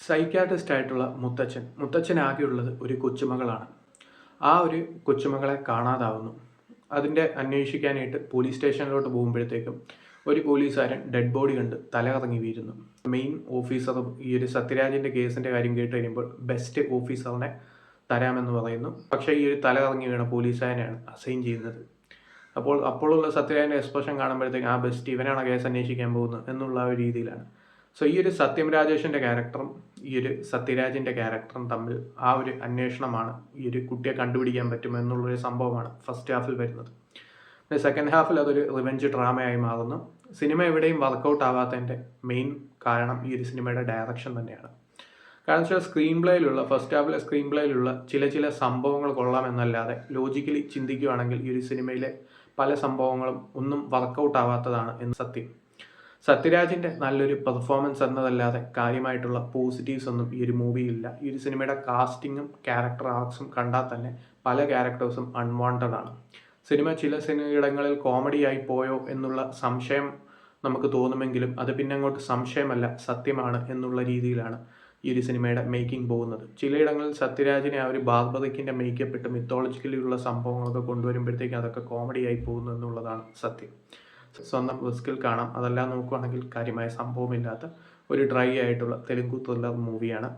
Psychiatrist ആയിട്ടുള്ള മുത്തച്ഛനാകെയുള്ളത് ഒരു കൊച്ചുമകളാണ്. ആ ഒരു കൊച്ചുമകളെ കാണാതാവുന്നു. അതിൻ്റെ അന്വേഷിക്കാനായിട്ട് പോലീസ് സ്റ്റേഷനിലോട്ട് പോകുമ്പോഴത്തേക്കും ഒരു പോലീസുകാരൻ ഡെഡ് ബോഡി കണ്ട് തലകറങ്ങി വീഴുന്നു. മെയിൻ ഓഫീസറും ഈ ഒരു സത്യരാജിൻ്റെ കേസിൻ്റെ കാര്യം കേട്ട് കഴിയുമ്പോൾ ബെസ്റ്റ് ഓഫീസറിനെ തരാമെന്ന് പറയുന്നു. പക്ഷേ ഈ ഒരു തലകറങ്ങി വീണ പോലീസുകാരനെയാണ് അസൈൻ ചെയ്യുന്നത്. അപ്പോഴുള്ള സത്യരാജിൻ്റെ എക്സ്പ്രഷൻ കാണുമ്പോഴത്തേക്കും ആ ബെസ്റ്റ് ഇവനാണ് കേസ് അന്വേഷിക്കാൻ പോകുന്നത് എന്നുള്ള ഒരു രീതിയിലാണ്. സോ ഈ ഒരു സത്യം രാജേഷിൻ്റെ ക്യാരക്ടറും ഈ ഒരു സത്യരാജിൻ്റെ ക്യാരക്ടറും തമ്മിൽ ആ ഒരു അന്വേഷണമാണ്, ഈ ഒരു കുട്ടിയെ കണ്ടുപിടിക്കാൻ പറ്റുമോ എന്നുള്ളൊരു സംഭവമാണ് ഫസ്റ്റ് ഹാഫിൽ വരുന്നത്. പിന്നെ സെക്കൻഡ് ഹാഫിൽ അതൊരു റിവെഞ്ച് ഡ്രാമയായി മാറുന്നു. സിനിമ എവിടെയും വർക്കൗട്ട് ആവാത്തതിൻ്റെ മെയിൻ കാരണം ഈ ഒരു സിനിമയുടെ ഡയറക്ഷൻ തന്നെയാണ്. കാരണം വെച്ചാൽ ഫസ്റ്റ് ഹാഫിലെ സ്ക്രീൻ പ്ലേയിലുള്ള ചില സംഭവങ്ങൾ കൊള്ളാമെന്നല്ലാതെ ലോജിക്കലി ചിന്തിക്കുകയാണെങ്കിൽ ഈ ഒരു സിനിമയിലെ പല സംഭവങ്ങളും ഒന്നും വർക്കൗട്ട് ആവാത്തതാണ് എന്ന് സത്യം. സത്യരാജിൻ്റെ നല്ലൊരു പെർഫോമൻസ് എന്നതല്ലാതെ കാര്യമായിട്ടുള്ള പോസിറ്റീവ്സ് ഒന്നും ഈ ഒരു മൂവിയില്ല. ഈ ഒരു സിനിമയുടെ കാസ്റ്റിങ്ങും ക്യാരക്ടർ ആർട്സും കണ്ടാൽ തന്നെ പല ക്യാരക്ടേഴ്സും അൺവാണ്ടഡ് ആണ്. സിനിമ ചില ഇടങ്ങളിൽ കോമഡിയായി പോയോ എന്നുള്ള സംശയം നമുക്ക് തോന്നുമെങ്കിലും അത് പിന്നെ അങ്ങോട്ട് സംശയമല്ല, സത്യമാണ് എന്നുള്ള രീതിയിലാണ് ഈ ഒരു സിനിമയുടെ മേക്കിംഗ് പോകുന്നത്. ചിലയിടങ്ങളിൽ സത്യരാജിനെ ആ ഒരു ബാർബറിക്കിൻ്റെ മേക്കപ്പ് ഇട്ട് മിത്തോളജിക്കലി ഉള്ള സംഭവങ്ങളൊക്കെ കൊണ്ടുവരുമ്പോഴത്തേക്കും അതൊക്കെ കോമഡിയായി പോകുന്നു എന്നുള്ളതാണ് സത്യം. സ്വന്തം റിസ്കിൽ കാണാം. അതെല്ലാം നോക്കുകയാണെങ്കിൽ കാര്യമായ സംഭവമില്ലാത്ത ഒരു ഡ്രൈ ആയിട്ടുള്ള തെലുങ്ക് ത്രില്ലർ മൂവിയാണ്.